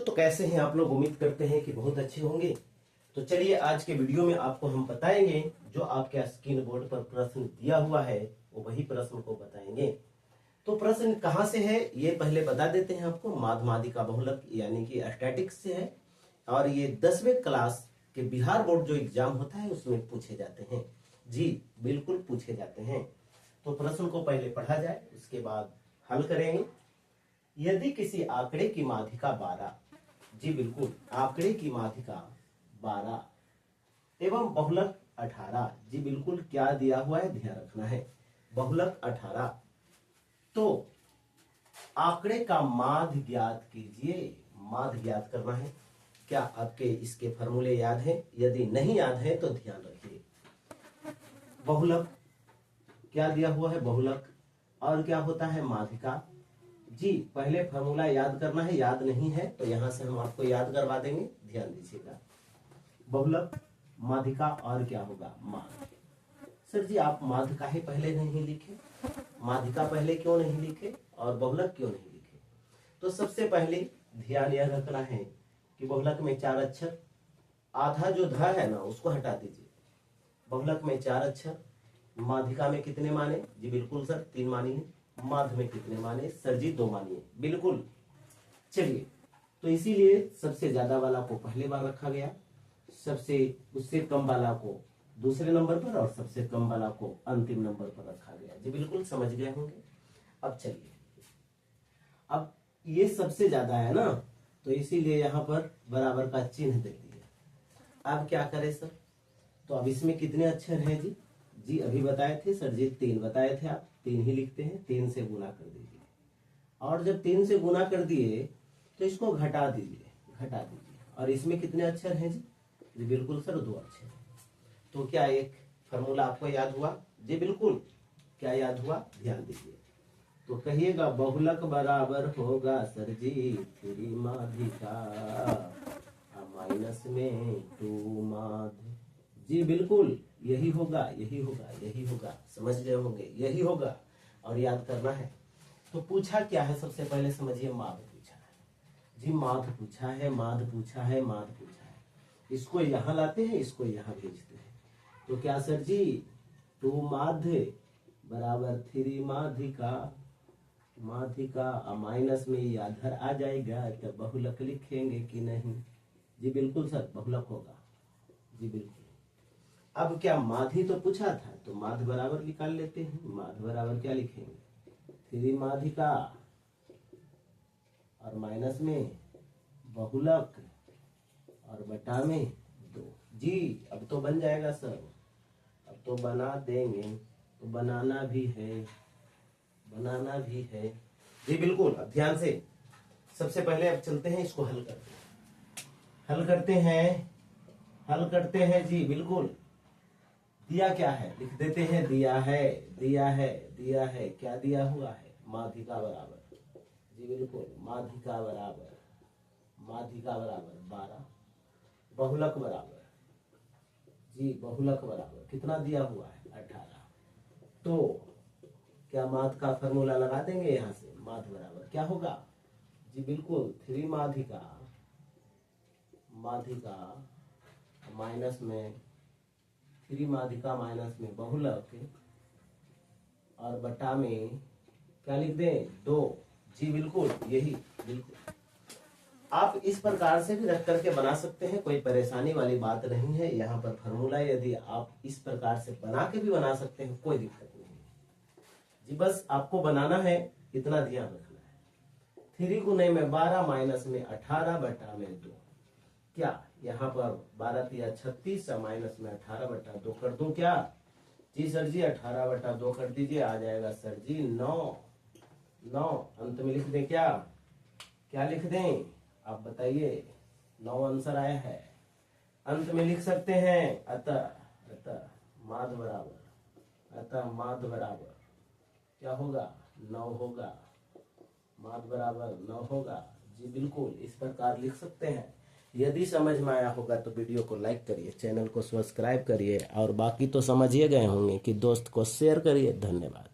तो कैसे हैं आप लोग? उम्मीद करते हैं कि बहुत अच्छे होंगे। तो चलिए आज के वीडियो में आपको हम बताएंगे जो आपके स्क्रीन बोर्ड पर प्रश्न दिया हुआ है वो वही प्रश्न को बताएंगे। तो प्रश्न कहाँ से है ये पहले बता देते हैं आपको। माध्यमादिका बहुलक यानी कि स्टैटिक्स से है और ये 10वीं क्लास के बिहार बोर्ड जो एग्जाम होता है उसमें पूछे जाते हैं। जी बिल्कुल पूछे जाते हैं। तो प्रश्न को पहले पढ़ा जाए उसके बाद हल करेंगे। यदि किसी आंकड़े की माध्यिका 12, जी बिल्कुल आंकड़े की माध्यिका 12 एवं बहुलक 18, जी बिल्कुल क्या दिया हुआ है ध्यान रखना है, बहुलक 18, तो आंकड़े का माध्य ज्ञात कीजिए। माध्य ज्ञात करना है। क्या आपके इसके फॉर्मूले याद हैं? यदि नहीं याद है तो ध्यान रखिए। बहुलक क्या दिया हुआ है, बहुलक, और क्या होता है माध्यिका। जी पहले फॉर्मूला याद करना है, याद नहीं है तो यहां से हम आपको याद करवा देंगे, ध्यान दीजिएगा। बहुलक, माध्यिका और क्या होगा माध्य। सर जी आप माध्य काहे पहले नहीं लिखे, माध्यिका पहले क्यों नहीं लिखे और बहुलक क्यों नहीं लिखे? तो सबसे पहले ध्यान यह रखना है कि बहुलक में 4 अक्षर, आधा जो ध है ना उसको हटा दीजिए। बहुलक में 4 अक्षर, माध्यिका में कितने माने? जी बिल्कुल सर 3 मानिए। माध्य में कितने माने? सर जी 2 मानिए। बिल्कुल। चलिए तो इसीलिए सबसे ज्यादा वाला को पहले बार रखा गया, सबसे उससे कम वाला को दूसरे नंबर पर और सबसे कम वाला को अंतिम नंबर पर रखा गया। जी बिल्कुल समझ गए होंगे। अब चलिए, अब ये सबसे ज्यादा है ना तो इसीलिए यहाँ पर बराबर का चिन्ह दे दिया। अब क्या करें सर? तो अब इसमें कितने अक्षर हैं जी? जी अभी बताए थे सर जी 3 बताए थे, आप 3 ही लिखते हैं। 3 से गुना कर दीजिए और जब 3 से गुना कर दिए तो इसको घटा दीजिए, घटा दीजिए। और इसमें कितने अक्षर हैं जी? जी बिल्कुल सर 2 अक्षर। तो क्या एक फॉर्मूला आपको याद हुआ? जी बिल्कुल। क्या याद हुआ ध्यान दीजिए। तो कहिएगा बहुलक बराबर होगा सर जी 3 माध्यिका माइनस में 2 माध्य। जी बिल्कुल यही होगा, यही होगा, यही होगा। समझ गए होंगे, यही होगा और याद करना है। तो पूछा क्या है सबसे पहले समझिए, माध्य पूछा है। जी माध्य पूछा है, माध्य पूछा है, माध्य पूछा है। इसको यहाँ लाते हैं, इसको यहाँ भेजते हैं। तो क्या सर जी 2 माध्य बराबर 3 माध्यिका, माध्यिका माइनस में ये आधार आ जाएगा तो बहुलक लिखेंगे कि नहीं? जी बिल्कुल सर बहुलक होगा। जी बिल्कुल। अब क्या माध्य तो पूछा था तो माध्य बराबर निकाल लेते हैं। माध्य बराबर क्या लिखेंगे? 3 माध्यिका और माइनस में बहुलक और बटा में 2। जी अब तो बन जाएगा सर, अब तो बना देंगे। तो बनाना भी है, बनाना भी है। जी बिल्कुल। अब ध्यान से सबसे पहले अब चलते हैं इसको हल करते हैं, हल करते हैं, हल करते हैं। जी बिल्कुल। दिया क्या है लिख देते हैं, दिया है, दिया है, दिया है। क्या दिया हुआ है? माध्यिका बराबर, जी बिल्कुल माध्यिका बराबर, माध्यिका बराबर 12, बहुलक बराबर, जी बहुलक बराबर कितना दिया हुआ है? 18। तो क्या माध्य का फॉर्मूला लगा देंगे यहां से। माध्य बराबर क्या होगा? जी बिल्कुल 3 माध्यिका, माध्यिका माइनस में 3 माध्यिका माइनस में बहुलक और बटा में क्या लिख दें? 2। जी बिल्कुल यही, बिल्कुल। आप इस प्रकार से भी रख करके बना सकते हैं, कोई परेशानी वाली बात नहीं है। यहाँ पर फॉर्मूला यदि आप इस प्रकार से बना के भी बना सकते हैं, कोई दिक्कत नहीं है जी। बस आपको बनाना है, इतना ध्यान रखना है। 3 गुने में 12 माइनस में 18 बटा में 2। क्या यहाँ पर 12 तिया 36 माइनस में 18 बटा 2 कर दूं क्या? जी सर जी 18 बटा 2 कर दीजिए, आ जाएगा सर जी 9। 9 अंत में लिख दें क्या? क्या लिख दें आप बताइए? 9 आंसर आया है। अंत में लिख सकते हैं अतः, अतः माध्य बराबर, अतः माध्य बराबर क्या होगा? 9 होगा। माध्य बराबर 9 होगा। जी बिल्कुल इस प्रकार लिख सकते हैं। यदि समझ में आया होगा तो वीडियो को लाइक करिए, चैनल को सब्सक्राइब करिए और बाकी तो समझिए गए होंगे कि दोस्त को शेयर करिए। धन्यवाद।